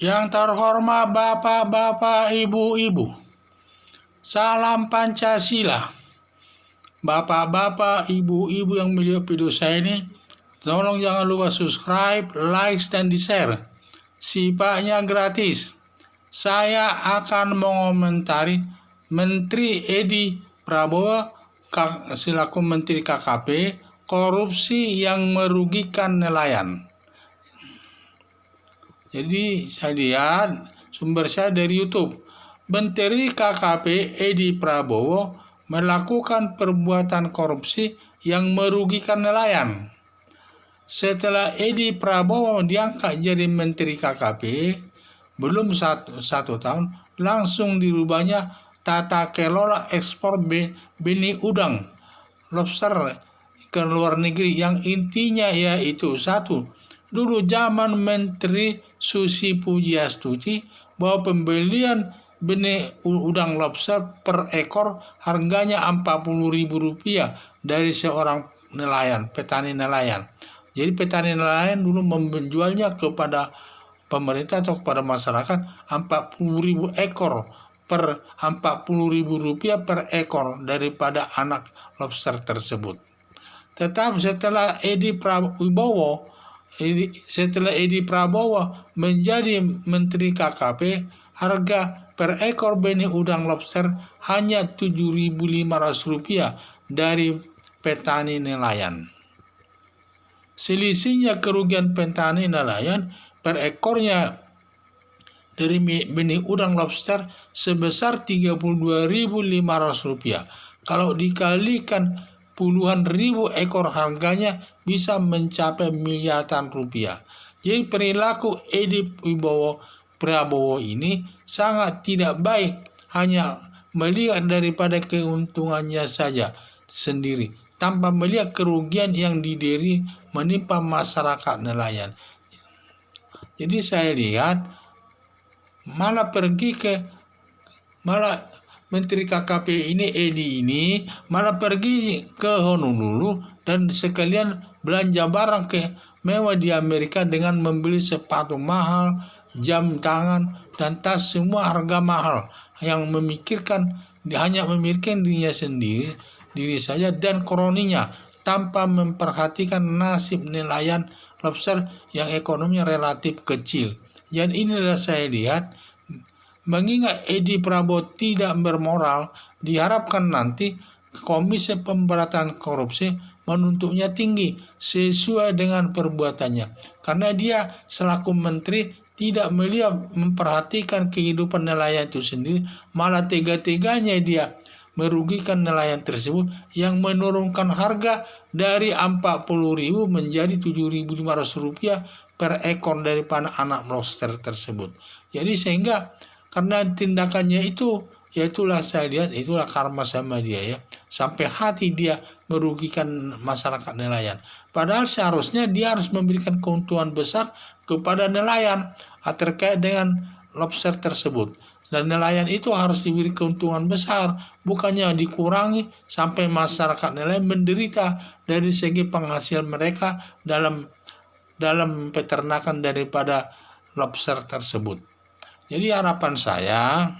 Yang terhormat Bapak-bapak, Ibu-ibu, salam Pancasila. Bapak-bapak, Ibu-ibu yang melihat video saya ini, tolong jangan lupa subscribe, like, dan di-share. Sifatnya gratis. Saya akan mengomentari Menteri Edi Prabowo selaku Menteri KKP korupsi yang merugikan nelayan. Jadi saya lihat sumber saya dari YouTube. Menteri KKP Edi Prabowo melakukan perbuatan korupsi yang merugikan nelayan. Setelah Edi Prabowo diangkat jadi Menteri KKP, belum satu tahun, langsung dirubahnya tata kelola ekspor benih udang, lobster ke luar negeri yang intinya yaitu satu, dulu zaman Menteri Susi Pujiastuti bahwa pembelian benih udang lobster per ekor harganya Rp40.000 dari seorang nelayan, petani nelayan. Jadi petani nelayan dulu menjualnya kepada pemerintah atau kepada masyarakat 40.000 ekor per Rp40.000 per ekor daripada anak lobster tersebut. Tetapi setelah Edi Prabowo menjadi Menteri KKP, harga per ekor benih udang lobster hanya Rp7.500 dari petani nelayan. Selisihnya kerugian petani nelayan per ekornya dari benih udang lobster sebesar Rp32.500. Kalau dikalikan puluhan ribu ekor harganya bisa mencapai miliaran rupiah. Jadi perilaku Edi Prabowo ini sangat tidak baik, hanya melihat daripada keuntungannya saja sendiri tanpa melihat kerugian yang menimpa masyarakat nelayan. Jadi saya lihat malah Menteri KKP ini Edi ini malah pergi ke Honolulu dan sekalian belanja barang mewah di Amerika dengan membeli sepatu mahal, jam tangan, dan tas semua harga mahal yang hanya memikirkan dirinya sendiri, diri saja dan kroninya tanpa memperhatikan nasib nelayan lobster yang ekonominya relatif kecil. Dan inilah saya lihat, mengingat Edi Prabowo tidak bermoral, diharapkan nanti Komisi Pemberantasan Korupsi menuntutnya tinggi sesuai dengan perbuatannya. Karena dia selaku menteri tidak memperhatikan kehidupan nelayan itu sendiri, malah tega-teganya dia merugikan nelayan tersebut yang menurunkan harga dari Rp40.000 menjadi Rp7.500 per ekor daripada anak lobster tersebut. Jadi sehingga karena tindakannya itu, itulah saya lihat itulah karma sama dia ya. Sampai hati dia merugikan masyarakat nelayan. Padahal seharusnya dia harus memberikan keuntungan besar kepada nelayan terkait dengan lobster tersebut. Dan nelayan itu harus diberi keuntungan besar, bukannya dikurangi sampai masyarakat nelayan menderita dari segi penghasilan mereka dalam peternakan daripada lobster tersebut. Jadi harapan saya,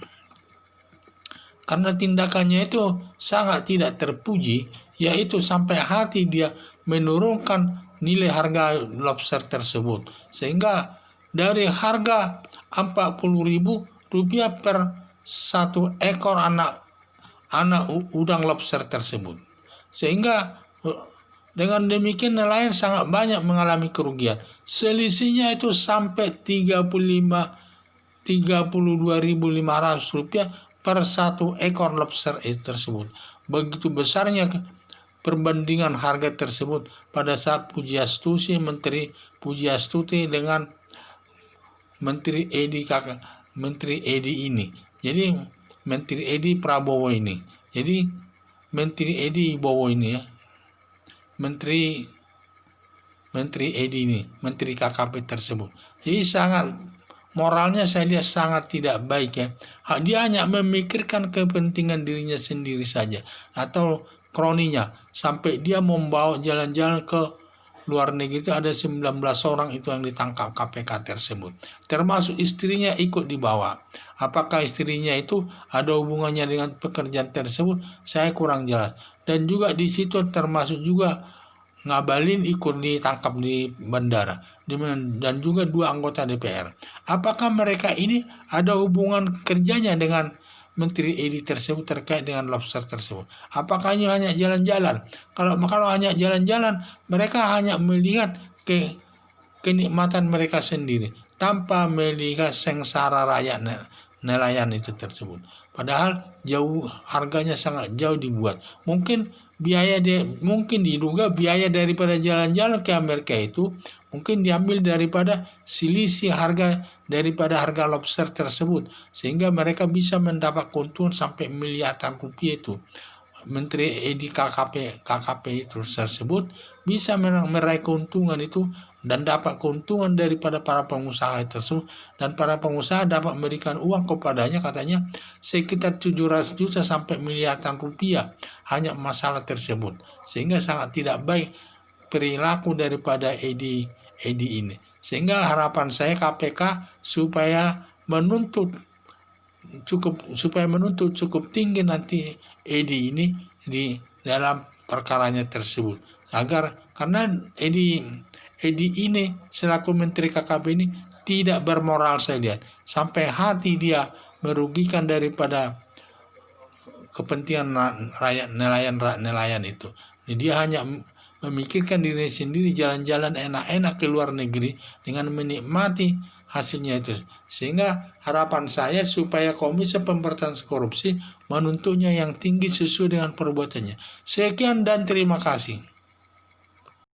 karena tindakannya itu sangat tidak terpuji, yaitu sampai hati dia menurunkan nilai harga lobster tersebut. Sehingga dari harga Rp40.000 per satu ekor anak udang lobster tersebut. Sehingga dengan demikian nelayan sangat banyak mengalami kerugian. Selisihnya itu sampai Rp32.500 per satu ekor lobster tersebut. Begitu besarnya perbandingan harga tersebut pada saat Menteri Pujiastuti dengan Menteri Edi ini. Jadi Menteri Edi Prabowo ini. Jadi Menteri Edi Bowo ini ya. Menteri Edi ini, Menteri KKP tersebut. Jadi sangat moralnya saya lihat sangat tidak baik ya. Dia hanya memikirkan kepentingan dirinya sendiri saja atau kroninya sampai dia membawa jalan-jalan ke luar negeri itu ada 19 orang itu yang ditangkap KPK tersebut. Termasuk istrinya ikut dibawa. Apakah istrinya itu ada hubungannya dengan pekerjaan tersebut? Saya kurang jelas. Dan juga di situ termasuk juga Ngabalin ikut ditangkap di bandara. Dan juga 2 anggota DPR. Apakah mereka ini ada hubungan kerjanya dengan Menteri Edi tersebut terkait dengan lobster tersebut? Apakah hanya jalan-jalan? Kalau hanya jalan-jalan, mereka hanya melihat kenikmatan mereka sendiri tanpa melihat sengsara rakyat nelayan itu tersebut. Padahal harganya sangat jauh dibuat. Mungkin diduga biaya daripada jalan-jalan ke Amerika itu mungkin diambil daripada selisih harga daripada harga lobster tersebut, sehingga mereka bisa mendapat keuntungan sampai miliaran rupiah itu. Menteri Edi KKP itu tersebut bisa meraih keuntungan itu dan dapat keuntungan daripada para pengusaha tersebut, dan para pengusaha dapat memberikan uang kepadanya katanya sekitar 700 juta sampai miliaran rupiah hanya masalah tersebut, sehingga sangat tidak baik perilaku daripada Edi ini. Sehingga harapan saya KPK supaya menuntut cukup tinggi nanti Edi ini di dalam perkaranya tersebut, agar karena Edi ini selaku Menteri KKP ini tidak bermoral, saya lihat sampai hati dia merugikan daripada kepentingan rakyat nelayan itu. Dia hanya memikirkan diri sendiri, jalan-jalan enak-enak ke luar negeri dengan menikmati hasilnya itu. Sehingga harapan saya supaya Komisi Pemberantasan Korupsi menuntutnya yang tinggi sesuai dengan perbuatannya. Sekian dan terima kasih.